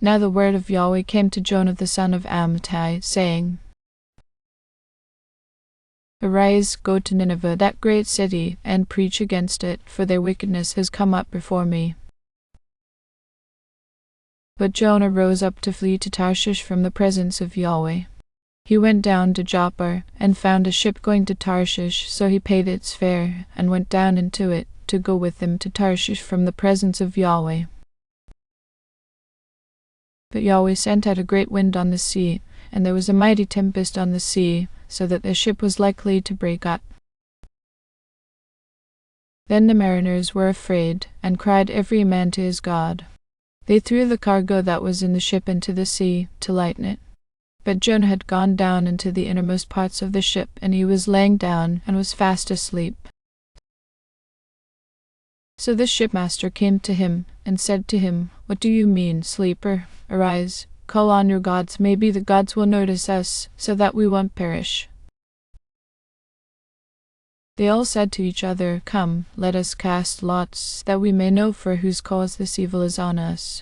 Now the word of Yahweh came to Jonah the son of Amittai, saying, Arise, go to Nineveh, that great city, and preach against it, for their wickedness has come up before me. But Jonah rose up to flee to Tarshish from the presence of Yahweh. He went down to Joppa, and found a ship going to Tarshish, so he paid its fare, and went down into it, to go with them to Tarshish from the presence of Yahweh. But Yahweh sent out a great wind on the sea, and there was a mighty tempest on the sea, so that the ship was likely to break up. Then the mariners were afraid, and cried every man to his God. They threw the cargo that was in the ship into the sea, to lighten it. But Jonah had gone down into the innermost parts of the ship, and he was laying down, and was fast asleep. So the shipmaster came to him, and said to him, What do you mean, sleeper? Arise, call on your gods, maybe the gods will notice us, so that we won't perish. They all said to each other, Come, let us cast lots, that we may know for whose cause this evil is on us.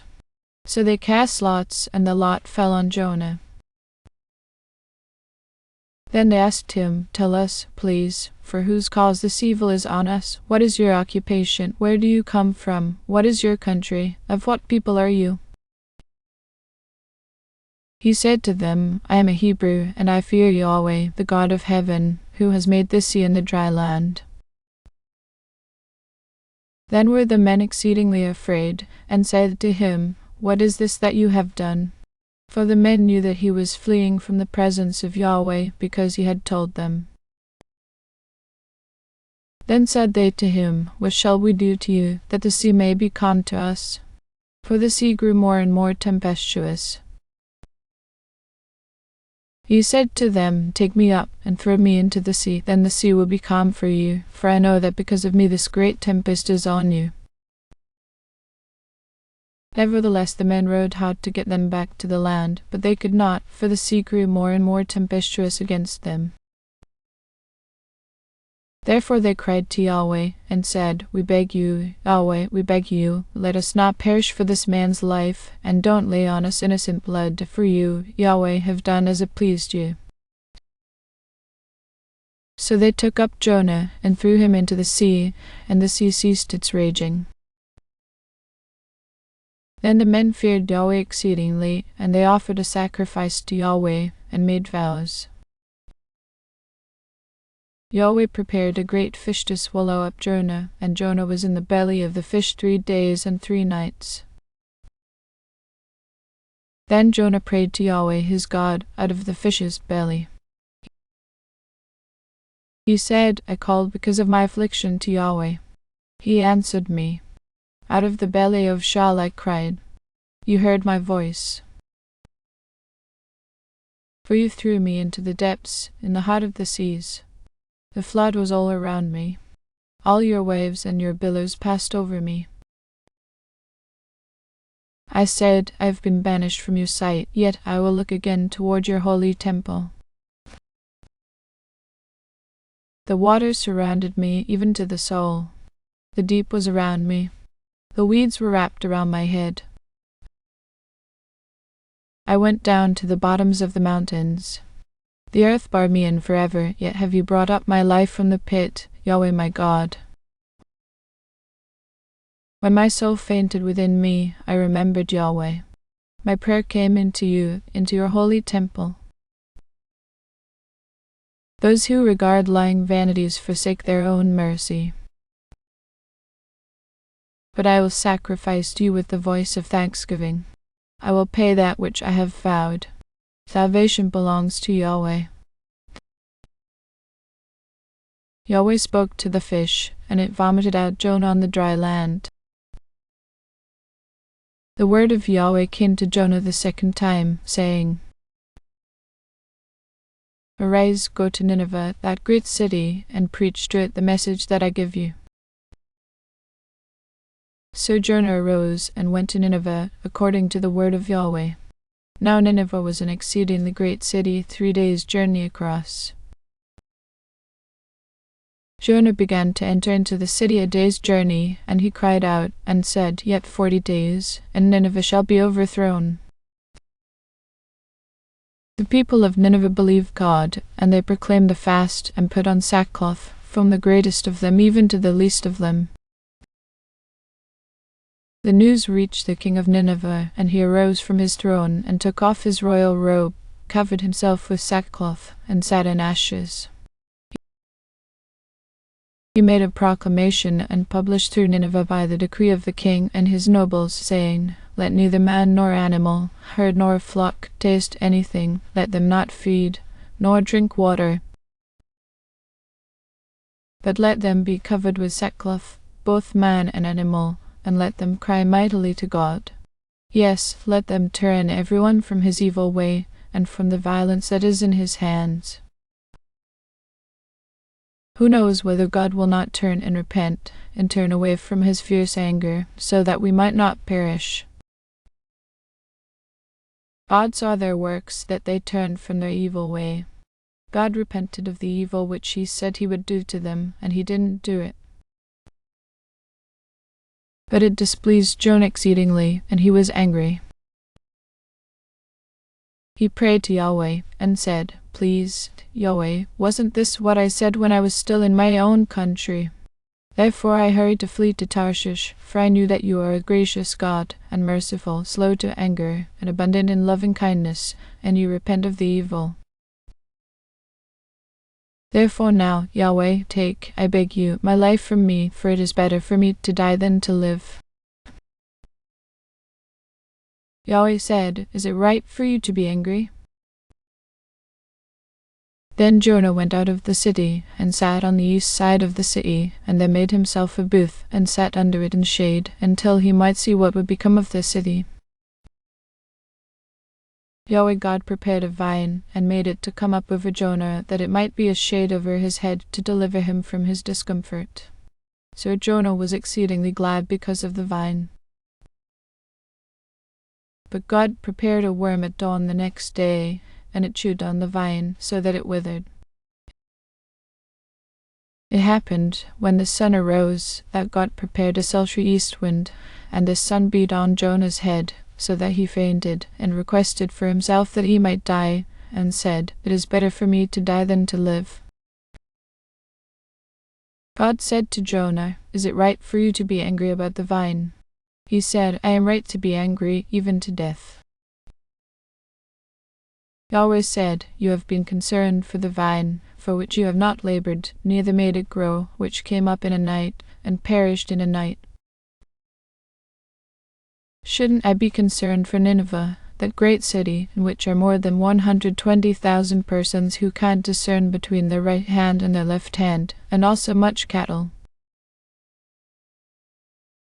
So they cast lots, and the lot fell on Jonah. Then they asked him, Tell us, please, for whose cause this evil is on us? What is your occupation? Where do you come from? What is your country? Of what people are you? He said to them, I am a Hebrew, and I fear Yahweh, the God of heaven, who has made the sea and the dry land. Then were the men exceedingly afraid, and said to him, What is this that you have done? For the men knew that he was fleeing from the presence of Yahweh, because he had told them. Then said they to him, What shall we do to you, that the sea may be calm to us? For the sea grew more and more tempestuous. He said to them, Take me up, and throw me into the sea, then the sea will be calm for you, for I know that because of me this great tempest is on you. Nevertheless the men rowed hard to get them back to the land, but they could not, for the sea grew more and more tempestuous against them. Therefore they cried to Yahweh, and said, We beg you, Yahweh, we beg you, let us not perish for this man's life, and don't lay on us innocent blood, for you, Yahweh, have done as it pleased you. So they took up Jonah, and threw him into the sea, and the sea ceased its raging. Then the men feared Yahweh exceedingly, and they offered a sacrifice to Yahweh, and made vows. Yahweh prepared a great fish to swallow up Jonah, and Jonah was in the belly of the fish 3 days and 3 nights. Then Jonah prayed to Yahweh his God out of the fish's belly. He said, I called because of my affliction to Yahweh. He answered me. Out of the belly of Sheol I cried. You heard my voice. For you threw me into the depths, in the heart of the seas. The flood was all around me. All your waves and your billows passed over me. I said, I have been banished from your sight, yet I will look again toward your holy temple. The waters surrounded me, even to the soul. The deep was around me. The weeds were wrapped around my head. I went down to the bottoms of the mountains. The earth barred me in forever, yet have you brought up my life from the pit, Yahweh my God. When my soul fainted within me, I remembered Yahweh. My prayer came into you, into your holy temple. Those who regard lying vanities forsake their own mercy. But I will sacrifice to you with the voice of thanksgiving. I will pay that which I have vowed. Salvation belongs to Yahweh. Yahweh spoke to the fish, and it vomited out Jonah on the dry land. The word of Yahweh came to Jonah the 2nd time, saying, Arise, go to Nineveh, that great city, and preach to it the message that I give you. So Jonah arose and went to Nineveh, according to the word of Yahweh. Now Nineveh was an exceedingly great city, 3 days' journey across. Jonah began to enter into the city a day's journey, and he cried out, and said, Yet 40 days, and Nineveh shall be overthrown. The people of Nineveh believed God, and they proclaimed the fast and put on sackcloth, from the greatest of them even to the least of them. The news reached the king of Nineveh, and he arose from his throne and took off his royal robe, covered himself with sackcloth, and sat in ashes. He made a proclamation and published through Nineveh by the decree of the king and his nobles, saying, "Let neither man nor animal, herd nor flock, taste anything, let them not feed, nor drink water, but let them be covered with sackcloth, both man and animal, and let them cry mightily to God. Yes, let them turn everyone from his evil way, and from the violence that is in his hands." Who knows whether God will not turn and repent, and turn away from his fierce anger, so that we might not perish. God saw their works, that they turned from their evil way. God repented of the evil which he said he would do to them, and he didn't do it. But it displeased Jonah exceedingly, and he was angry. He prayed to Yahweh, and said, "Please, Yahweh, wasn't this what I said when I was still in my own country? Therefore I hurried to flee to Tarshish, for I knew that you are a gracious God, and merciful, slow to anger, and abundant in loving kindness, and you repent of the evil. Therefore now, Yahweh, take, I beg you, my life from me, for it is better for me to die than to live." Yahweh said, "Is it right for you to be angry?" Then Jonah went out of the city, and sat on the east side of the city, and there made himself a booth, and sat under it in shade, until he might see what would become of the city. Yahweh God prepared a vine, and made it to come up over Jonah, that it might be a shade over his head to deliver him from his discomfort. So Jonah was exceedingly glad because of the vine. But God prepared a worm at dawn the next day, and it chewed on the vine, so that it withered. It happened, when the sun arose, that God prepared a sultry east wind, and the sun beat on Jonah's head, so that he fainted, and requested for himself that he might die, and said, "It is better for me to die than to live." God said to Jonah, "Is it right for you to be angry about the vine?" He said, "I am right to be angry, even to death." Yahweh said, "You have been concerned for the vine, for which you have not labored, neither made it grow, which came up in a night, and perished in a night. Shouldn't I be concerned for Nineveh, that great city, in which are more than 120,000 persons who can't discern between their right hand and their left hand, and also much cattle?